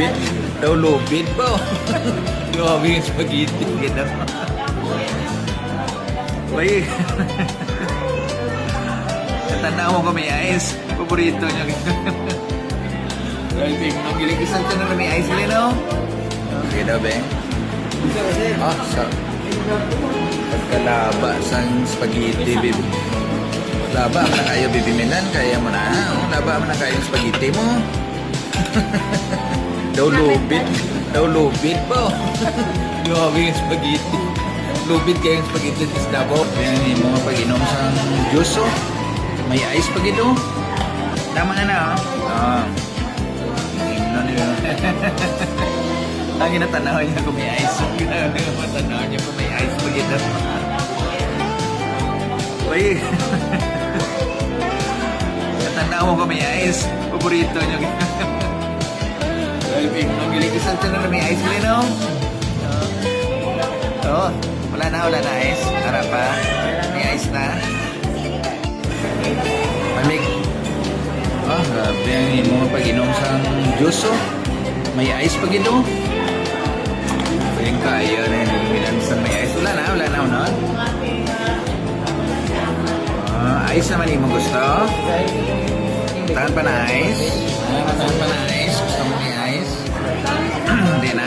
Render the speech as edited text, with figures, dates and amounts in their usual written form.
lubid. Daw lubid po. Grabe yung spaghetti. Ganda. Uy. Katanda mo kami ice. Paborito niya. Ang gilig-isang ka na may ice nila, no? Okay daw, Ben. Ah, sa pagkalaba sa spaghetti, baby. Laba mo na kayo, baby Milan. Kaya mo na. Laba mo na kayo yung spaghetti mo. Daw lubid. Daw lubid po. Grabe yung spaghetti. Lubid kayo yung spaghetti sa Davao. Yan yung mga pag-inom sa juice, oh. May ice pag ito. Tama na na, oh. Ang ginatanaw niya kung may ice. Ang ginatanaw niya kung may ice pag ito. Uy. Katanaw mo kung may ice. Paborito niya. Ang gilig-isang na may ice mo, no? Oo. Wala na ice. Harap pa. May ice na. Mamig. Ah, grabe ang mga pag-inom sa juice, oh. May ice pag ito. Pwedeng kaya na yung sa may ice. Wala na, no? Ice naman yung mo gusto. Tahan pa na ice. Tahan pa na ice. Gusto mo may ice? Hindi na.